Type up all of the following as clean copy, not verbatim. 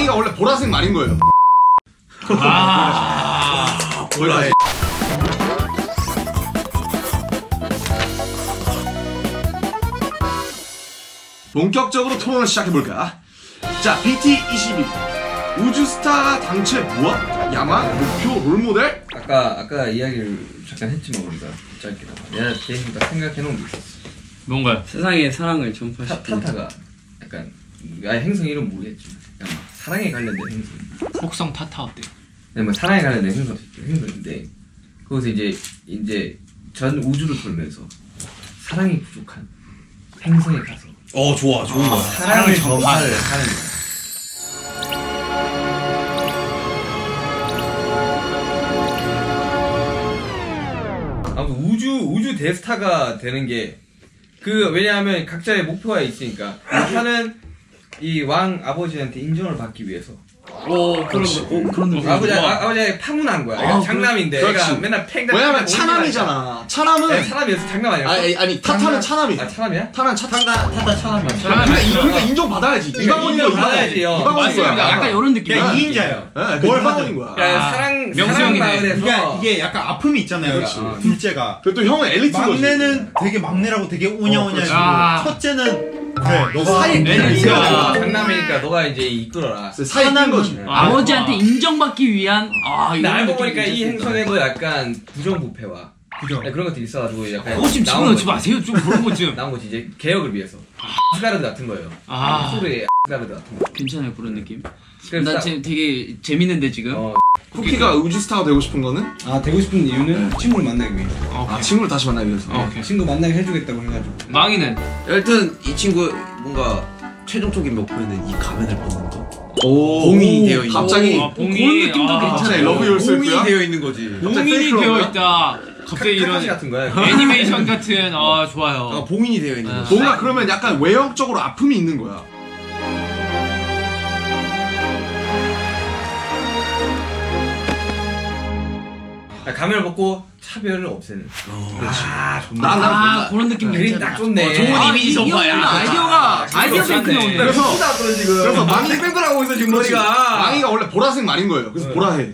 망이가 원래 보라색 말인 거예요. 몰라. 본격적으로 토론을 시작해볼까? 자, BT21 우주스타 당최 무엇? 야망, 목표, 롤모델? 아까 이야기를 잠깐 했지만 우리가 짧게 내가 개인적으로 생각해놓은 게 있었어. 뭔가요? 세상의 사랑을 전파시키는 타타가 약간 아예 행성 이름 모르겠지만 약간 막 사랑에 관련된 행성. 속성 타타 어때요? 네, 뭐 사랑에 관련된 행성인데 거기서 이제 전 우주를 돌면서 사랑이 부족한 행성에 가서 좋아 좋은 거야. 사랑을 전파를 하는 거야. 아무튼 우주 대스타가 되는 게 왜냐하면 각자의 목표가 있으니까 타는 이 왕 아버지한테 인정을 받기 위해서 그런 느낌. 아버지가 파문한 거야. 장남인데 얘가 맨날 팽다. 왜냐면 차남이잖아. 차남은 차남이었어. 장남 아니었어? 아니 타타는 차남이야. 차남이야? 타타 차남이야. 차남이야. 그러니까 인정받아야지. 이방원인 거야. 받아야지. 약간 이런 느낌. 그냥 2인자예요. 뭘 하든 거야. 사랑 명수형이네. 마을에서 이게 약간 아픔이 있잖아요. 그렇지. 둘째가. 그래도 형은 엘리트인 거지. 막내는 되게 막내라고 되게 오냐오냐시고 첫째는 그래 너가 사이 엘리트야. 장남이니까 너가 이제 이끌어라. 사이 낀 거지. 아버지한테 인정받기 위한 근데 이런 알고 느낌이 보니까 이 있었습니다. 행성에도 약간 부정부패와 그런 것들이 있어가지고 약간 그거 좀 집어넣지 마세요. 좀 그런 거 좀. 나온 거지 이제 개혁을 위해서. 스가르드 같은 거예요. 소리의 스가르드 같은 거. 괜찮아요 그런 느낌. 그래서 나 지금 되게 재밌는데 지금. 쿠키가 우주스타가 되고 싶은 거는? 되고 싶은 이유는 친구를 만나기 위해서. 친구를 다시 만나기 위해서. 친구 만나게 해주겠다고 해가지고. 망이는 여튼 이 친구 뭔가 최종적인 목표는 이 가면을 벗는 거. 오, 봉인이 되어 있는 갑자기 봉이. 그런 느낌도 갑자기 러브 요르셀프야? 봉인이 되어 있는 거지. 봉인이 되어 있다. 갑자기 이런 카카시 같은 거야. 애니메이션 같은 좋아요. 봉인이 되어 있는 거지. 뭔가 그러면 약간 외형적으로 아픔이 있는 거야. 가면을 벗고 차별을 없애는. 그런 느낌 그림 괜찮아. 딱 좋네. 좋은 이미지 전파야. 아이디어가 좋네. 나오네. 그래서 망이 뺑뺑 하고 있어 지금 머리가. 망이가 원래 보라색 말인 거예요. 그래서 보라해.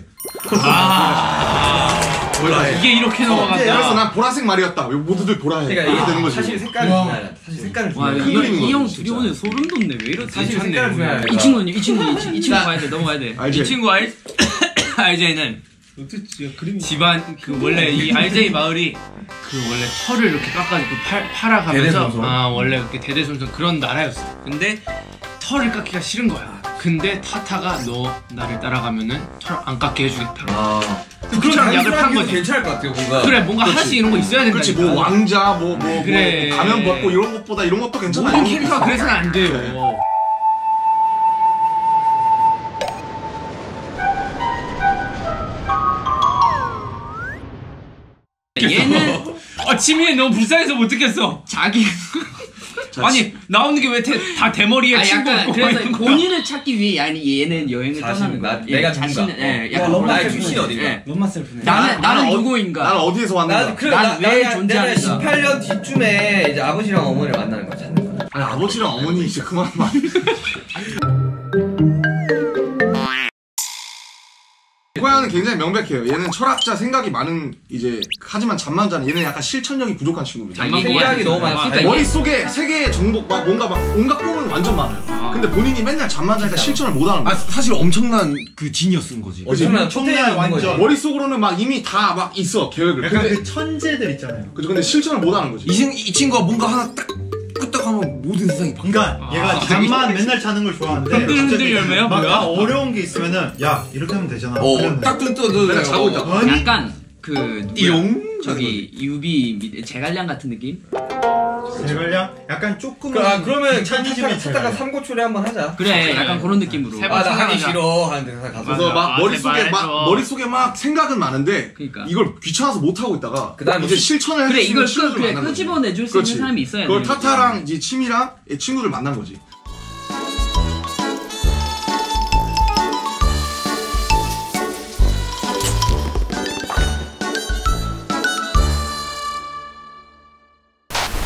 이게 이렇게 그래서 넘어간다. 난 보라색 말이었다. 모두들 보라해. 그러니까 이게 되는 이게 거지. 사실 색깔이 중요하다. 사실 색깔은 와, 중요해. 그림인 이형 거지, 둘이 진짜. 오늘 소름 돋네. 왜 이러지? 사실 색깔은 중요해. 이 친구 가야 돼. 넘어가야 돼. 알지? 이 친구 RJ는 집안 원래 이 RJ 마을이 원래 털을 이렇게 깎아주고 팔아가면서 대대손손. 원래 이렇게 대대손손 그런 나라였어. 근데 털을 깎기가 싫은 거야. 근데 타타가 너 나를 따라가면은 털 안 깎게 해주겠다. 그런 약을 판 거지. 괜찮을 것 같아요 뭔가. 그래 뭔가 하나씩 이런 거 있어야 된다. 그렇지, 뭐 왕자, 뭐 그래. 가면 벗고 이런 것보다 이런 것도 괜찮아. 모든 캐릭터가 그래서는 안 돼요. 얘는 지민이 너무 불쌍해서 못 듣겠어. 자기 아니 나오는 게 왜 다 대머리에 친구 약간 없고 그래서 있는 거야? 본인을 찾기 위해 얘는 여행을 떠나는 거야. 내가 자신은 누군가. 약간 나의 출신이 어딘가. 롬마셀프네. 나는 누구인가? 나는 어디에서 왔는가? 난 왜 존재하는가? 18년 뒤쯤에 이제 아버지랑 어머니를 만나는 거 찾는 거야. 아니, 아버지랑 어머니 이제 그만 말. 고양이는 굉장히 명백해요. 얘는 철학자 생각이 많은 하지만 잠만 자는 얘는 약간 실천력이 부족한 친구입니다. 잠만 생각이 너무 많아. 그러니까 머릿속에 세계의 정보 뭔가 온갖 꿈은 완전 많아요. 근데 본인이 맨날 잠만 자니까 실천을 못 하는 거야. 사실 엄청난 그 지니어스인 거지. 엄청난 완전. 머릿속으로는 막 이미 다 막 있어 계획을. 약간 근데 그 천재들 있잖아요. 근데 실천을 못 하는 거지. 이 친구가 뭔가 하나 딱 끄떡하면 모든 세상이 바뀌어. 그러니까 얘가 잠만 맨날 자는 걸 좋아하는데 흔들흔들 열매요? 막 뭐야? 어려운 게 있으면은 야 이렇게 하면 되잖아. 그러면 딱 뜨. 내가 자고 있다. 아니 약간 누구야? 띠용? 저기 유비 제갈량 같은 느낌? 제갈량 약간 조금만 그러면 귀차니즘이 찾다가 삼고초리 한번 하자. 그래 약간 그런 느낌으로. 세 번. 나 하기 싫어 하는데 가서. 그래서 막 머릿속에 막 생각은 많은데 그러니까. 이걸 귀찮아서 못 하고 있다가 그다음에 이제 실천을 그래 할수 이걸 있는 친구를 만난 거지. 끄집어내줄 수 그렇지. 있는 사람이 있어야 돼. 그걸 타타랑 이제 치미랑 친구들 만난 거지.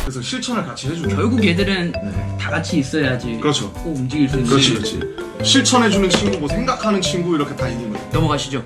그래서 실천을 같이 해주고. 결국 얘들은 다 같이 있어야지. 그렇죠. 꼭 움직일 수 있는. 그렇지. 실천해주는 친구, 뭐 생각하는 친구 이렇게 다 있는 거예요. 넘어가시죠.